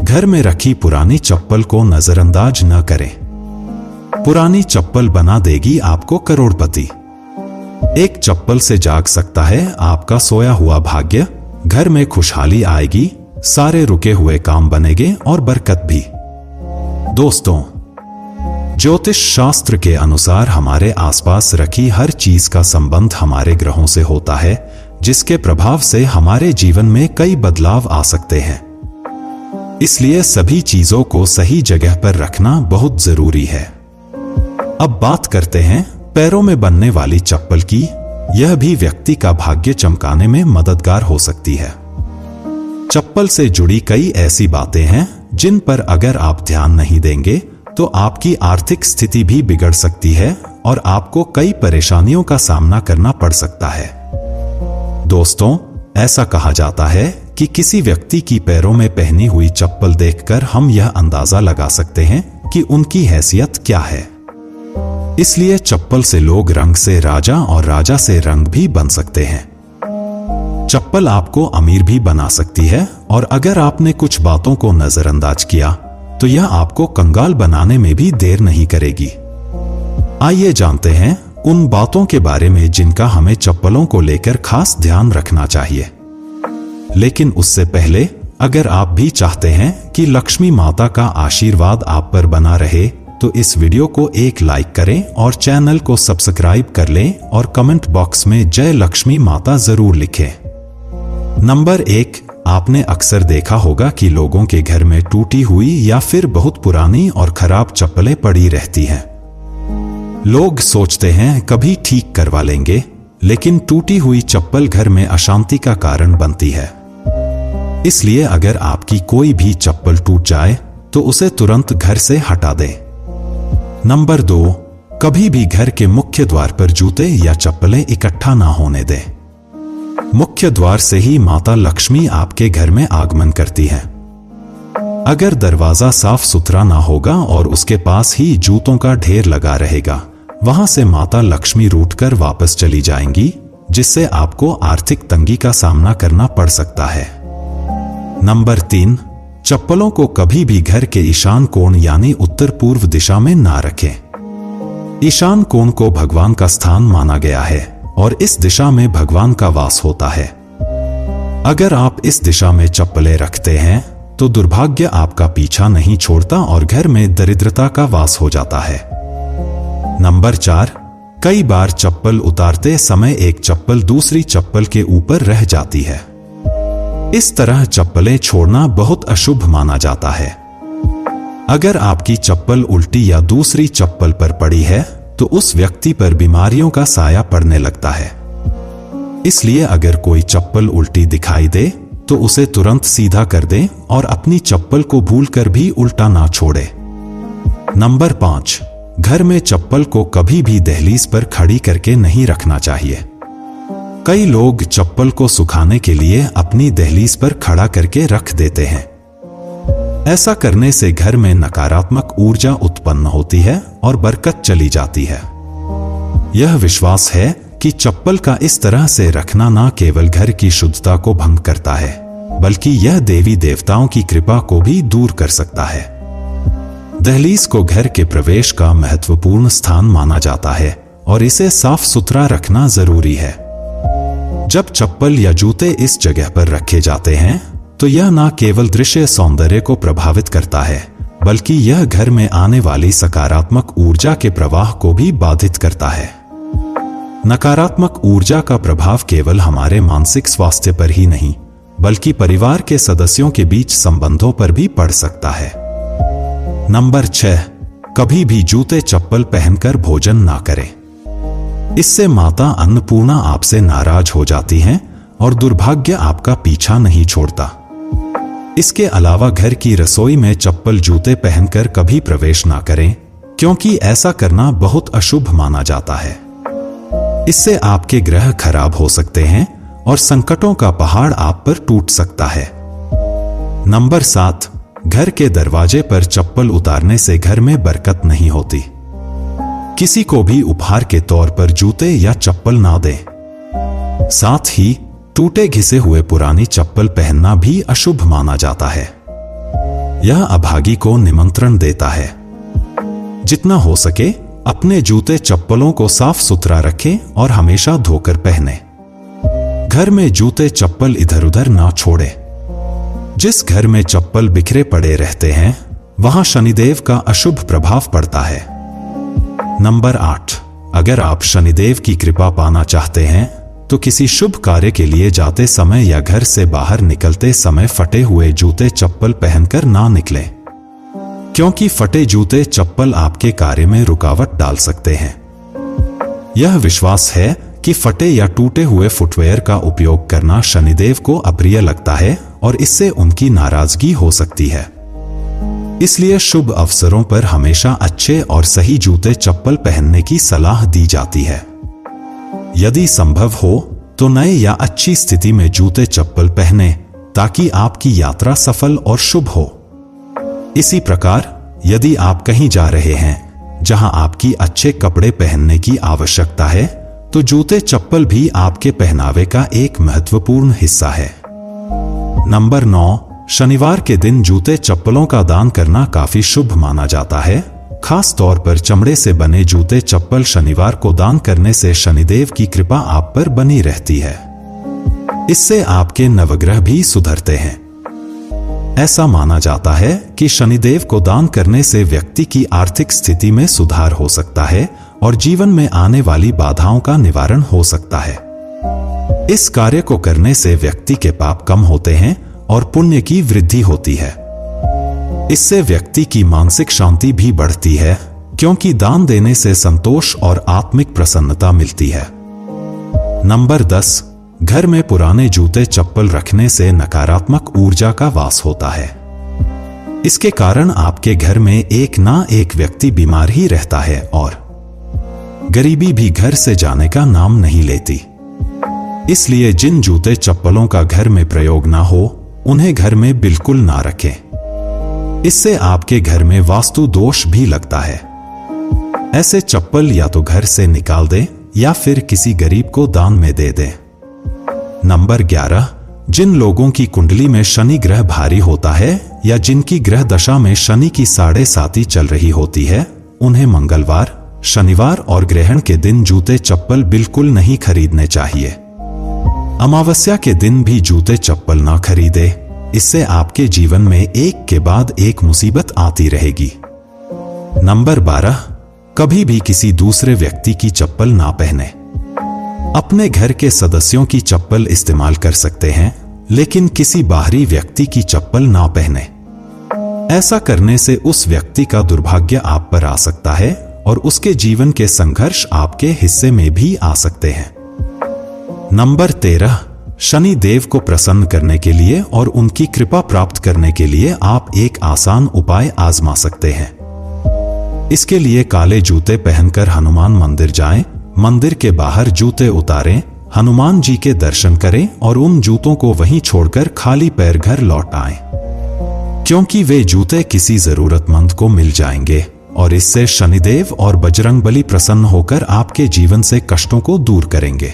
घर में रखी पुरानी चप्पल को नजरअंदाज न करें। पुरानी चप्पल बना देगी आपको करोड़पति। एक चप्पल से जाग सकता है आपका सोया हुआ भाग्य। घर में खुशहाली आएगी, सारे रुके हुए काम बनेंगे और बरकत भी। दोस्तों, ज्योतिष शास्त्र के अनुसार हमारे आसपास रखी हर चीज का संबंध हमारे ग्रहों से होता है, जिसके प्रभाव से हमारे जीवन में कई बदलाव आ सकते हैं। इसलिए सभी चीजों को सही जगह पर रखना बहुत जरूरी है। अब बात करते हैं पैरों में बनने वाली चप्पल की। यह भी व्यक्ति का भाग्य चमकाने में मददगार हो सकती है। चप्पल से जुड़ी कई ऐसी बातें हैं जिन पर अगर आप ध्यान नहीं देंगे तो आपकी आर्थिक स्थिति भी बिगड़ सकती है और आपको कई परेशानियों का सामना करना पड़ सकता है। दोस्तों, ऐसा कहा जाता है कि किसी व्यक्ति की पैरों में पहनी हुई चप्पल देखकर हम यह अंदाजा लगा सकते हैं कि उनकी हैसियत क्या है। इसलिए चप्पल से लोग रंग से राजा और राजा से रंग भी बन सकते हैं। चप्पल आपको अमीर भी बना सकती है और अगर आपने कुछ बातों को नजरअंदाज किया तो यह आपको कंगाल बनाने में भी देर नहीं करेगी। आइए जानते हैं उन बातों के बारे में जिनका हमें चप्पलों को लेकर खास ध्यान रखना चाहिए। लेकिन उससे पहले अगर आप भी चाहते हैं कि लक्ष्मी माता का आशीर्वाद आप पर बना रहे तो इस वीडियो को एक लाइक करें और चैनल को सब्सक्राइब कर लें और कमेंट बॉक्स में जय लक्ष्मी माता जरूर लिखें। नंबर 1, आपने अक्सर देखा होगा कि लोगों के घर में टूटी हुई या फिर बहुत पुरानी और खराब चप्पलें पड़ी रहती हैं। लोग सोचते हैं कभी ठीक करवा लेंगे, लेकिन टूटी हुई चप्पल घर में अशांति का कारण बनती है। इसलिए अगर आपकी कोई भी चप्पल टूट जाए तो उसे तुरंत घर से हटा दें। नंबर 2, कभी भी घर के मुख्य द्वार पर जूते या चप्पलें इकट्ठा ना होने दें। मुख्य द्वार से ही माता लक्ष्मी आपके घर में आगमन करती है। अगर दरवाजा साफ सुथरा ना होगा और उसके पास ही जूतों का ढेर लगा रहेगा, वहां से माता लक्ष्मी रूठकर वापस चली जाएंगी, जिससे आपको आर्थिक तंगी का सामना करना पड़ सकता है। नंबर 3, चप्पलों को कभी भी घर के ईशान कोण यानी उत्तर पूर्व दिशा में ना रखें। ईशान कोण को भगवान का स्थान माना गया है और इस दिशा में भगवान का वास होता है। अगर आप इस दिशा में चप्पलें रखते हैं तो दुर्भाग्य आपका पीछा नहीं छोड़ता और घर में दरिद्रता का वास हो जाता है। नंबर 4, कई बार चप्पल उतारते समय एक चप्पल दूसरी चप्पल के ऊपर रह जाती है। इस तरह चप्पलें छोड़ना बहुत अशुभ माना जाता है। अगर आपकी चप्पल उल्टी या दूसरी चप्पल पर पड़ी है तो उस व्यक्ति पर बीमारियों का साया पड़ने लगता है। इसलिए अगर कोई चप्पल उल्टी दिखाई दे तो उसे तुरंत सीधा कर दें और अपनी चप्पल को भूलकर भी उल्टा ना छोड़े। नंबर 5, घर में चप्पल को कभी भी दहलीज पर खड़ी करके नहीं रखना चाहिए। कई लोग चप्पल को सुखाने के लिए अपनी दहलीज पर खड़ा करके रख देते हैं। ऐसा करने से घर में नकारात्मक ऊर्जा उत्पन्न होती है और बरकत चली जाती है। यह विश्वास है कि चप्पल का इस तरह से रखना न केवल घर की शुद्धता को भंग करता है, बल्कि यह देवी देवताओं की कृपा को भी दूर कर सकता है। दहलीज को घर के प्रवेश का महत्वपूर्ण स्थान माना जाता है और इसे साफ सुथरा रखना जरूरी है। जब चप्पल या जूते इस जगह पर रखे जाते हैं तो यह न केवल दृश्य सौंदर्य को प्रभावित करता है, बल्कि यह घर में आने वाली सकारात्मक ऊर्जा के प्रवाह को भी बाधित करता है। नकारात्मक ऊर्जा का प्रभाव केवल हमारे मानसिक स्वास्थ्य पर ही नहीं, बल्कि परिवार के सदस्यों के बीच संबंधों पर भी पड़ सकता है। नंबर 6, कभी भी जूते चप्पल पहनकर भोजन ना करें। इससे माता अन्नपूर्णा आपसे नाराज हो जाती हैं और दुर्भाग्य आपका पीछा नहीं छोड़ता। इसके अलावा घर की रसोई में चप्पल जूते पहनकर कभी प्रवेश ना करें, क्योंकि ऐसा करना बहुत अशुभ माना जाता है। इससे आपके ग्रह खराब हो सकते हैं और संकटों का पहाड़ आप पर टूट सकता है। नंबर 7, घर के दरवाजे पर चप्पल उतारने से घर में बरकत नहीं होती। किसी को भी उपहार के तौर पर जूते या चप्पल ना दें। साथ ही टूटे घिसे हुए पुरानी चप्पल पहनना भी अशुभ माना जाता है। यह अभागी को निमंत्रण देता है। जितना हो सके अपने जूते चप्पलों को साफ सुथरा रखें और हमेशा धोकर पहने। घर में जूते चप्पल इधर उधर ना छोड़े। जिस घर में चप्पल बिखरे पड़े रहते हैं वहां शनिदेव का अशुभ प्रभाव पड़ता है। नंबर 8, अगर आप शनिदेव की कृपा पाना चाहते हैं तो किसी शुभ कार्य के लिए जाते समय या घर से बाहर निकलते समय फटे हुए जूते चप्पल पहनकर ना निकलें, क्योंकि फटे जूते चप्पल आपके कार्य में रुकावट डाल सकते हैं। यह विश्वास है कि फटे या टूटे हुए फुटवेयर का उपयोग करना शनिदेव को अप्रिय लगता है और इससे उनकी नाराजगी हो सकती है। इसलिए शुभ अवसरों पर हमेशा अच्छे और सही जूते चप्पल पहनने की सलाह दी जाती है। यदि संभव हो तो नए या अच्छी स्थिति में जूते चप्पल पहने ताकि आपकी यात्रा सफल और शुभ हो। इसी प्रकार यदि आप कहीं जा रहे हैं जहां आपकी अच्छे कपड़े पहनने की आवश्यकता है तो जूते चप्पल भी आपके पहनावे का एक महत्वपूर्ण हिस्सा है। नंबर 9, शनिवार के दिन जूते चप्पलों का दान करना काफी शुभ माना जाता है। खास तौर पर चमड़े से बने जूते चप्पल शनिवार को दान करने से शनिदेव की कृपा आप पर बनी रहती है। इससे आपके नवग्रह भी सुधरते हैं। ऐसा माना जाता है कि शनिदेव को दान करने से व्यक्ति की आर्थिक स्थिति में सुधार हो सकता है और जीवन में आने वाली बाधाओं का निवारण हो सकता है। इस कार्य को करने से व्यक्ति के पाप कम होते हैं और पुण्य की वृद्धि होती है। इससे व्यक्ति की मानसिक शांति भी बढ़ती है, क्योंकि दान देने से संतोष और आत्मिक प्रसन्नता मिलती है। नंबर 10, घर में पुराने जूते चप्पल रखने से नकारात्मक ऊर्जा का वास होता है। इसके कारण आपके घर में एक ना एक व्यक्ति बीमार ही रहता है और गरीबी भी घर से जाने का नाम नहीं लेती। इसलिए जिन जूते चप्पलों का घर में प्रयोग ना हो उन्हें घर में बिल्कुल ना रखें। इससे आपके घर में वास्तु दोष भी लगता है। ऐसे चप्पल या तो घर से निकाल दें या फिर किसी गरीब को दान में दे दें। नंबर 11, जिन लोगों की कुंडली में शनि ग्रह भारी होता है या जिनकी ग्रह दशा में शनि की 7.5 चल रही होती है उन्हें मंगलवार, शनिवार और ग्रहण के दिन जूते चप्पल बिल्कुल नहीं खरीदने चाहिए। अमावस्या के दिन भी जूते चप्पल ना खरीदे। इससे आपके जीवन में एक के बाद एक मुसीबत आती रहेगी। नंबर 12, कभी भी किसी दूसरे व्यक्ति की चप्पल ना पहने। अपने घर के सदस्यों की चप्पल इस्तेमाल कर सकते हैं, लेकिन किसी बाहरी व्यक्ति की चप्पल ना पहने। ऐसा करने से उस व्यक्ति का दुर्भाग्य आप पर आ सकता है और उसके जीवन के संघर्ष आपके हिस्से में भी आ सकते हैं। नंबर 13, शनि देव को प्रसन्न करने के लिए और उनकी कृपा प्राप्त करने के लिए आप एक आसान उपाय आजमा सकते हैं। इसके लिए काले जूते पहनकर हनुमान मंदिर जाएं, मंदिर के बाहर जूते उतारें, हनुमान जी के दर्शन करें और उन जूतों को वहीं छोड़कर खाली पैर घर लौट आएं, क्योंकि वे जूते किसी जरूरतमंद को मिल जाएंगे और इससे शनिदेव और बजरंगबली प्रसन्न होकर आपके जीवन से कष्टों को दूर करेंगे।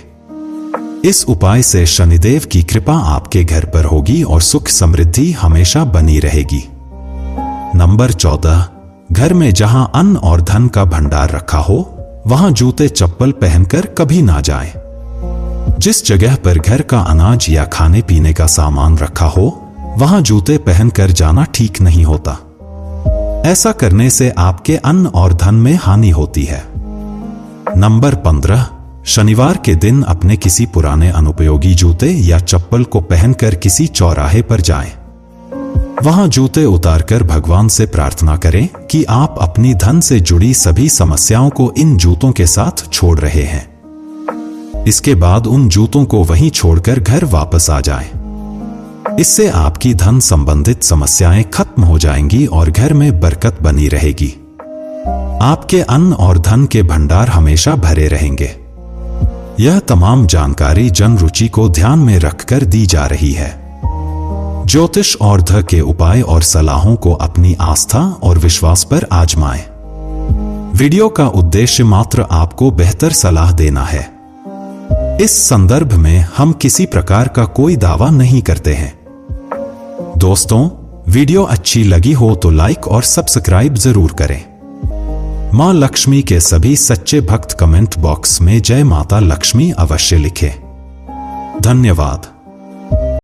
इस उपाय से शनिदेव की कृपा आपके घर पर होगी और सुख समृद्धि हमेशा बनी रहेगी। नंबर 14, घर में जहां अन्न और धन का भंडार रखा हो वहां जूते चप्पल पहनकर कभी ना जाएं। जिस जगह पर घर का अनाज या खाने पीने का सामान रखा हो वहां जूते पहनकर जाना ठीक नहीं होता। ऐसा करने से आपके अन्न और धन में हानि होती है। नंबर 15, शनिवार के दिन अपने किसी पुराने अनुपयोगी जूते या चप्पल को पहनकर किसी चौराहे पर जाएं। वहां जूते उतारकर भगवान से प्रार्थना करें कि आप अपनी धन से जुड़ी सभी समस्याओं को इन जूतों के साथ छोड़ रहे हैं। इसके बाद उन जूतों को वहीं छोड़कर घर वापस आ जाएं। इससे आपकी धन संबंधित समस्याएं खत्म हो जाएंगी और घर में बरकत बनी रहेगी। आपके अन्न और धन के भंडार हमेशा भरे रहेंगे। यह तमाम जानकारी जन रुचि को ध्यान में रखकर दी जा रही है। ज्योतिष और ध के उपाय और सलाहों को अपनी आस्था और विश्वास पर आजमाएं। वीडियो का उद्देश्य मात्र आपको बेहतर सलाह देना है। इस संदर्भ में हम किसी प्रकार का कोई दावा नहीं करते हैं। दोस्तों, वीडियो अच्छी लगी हो तो लाइक और सब्सक्राइब जरूर करें। मां लक्ष्मी के सभी सच्चे भक्त कमेंट बॉक्स में जय माता लक्ष्मी अवश्य लिखें। धन्यवाद।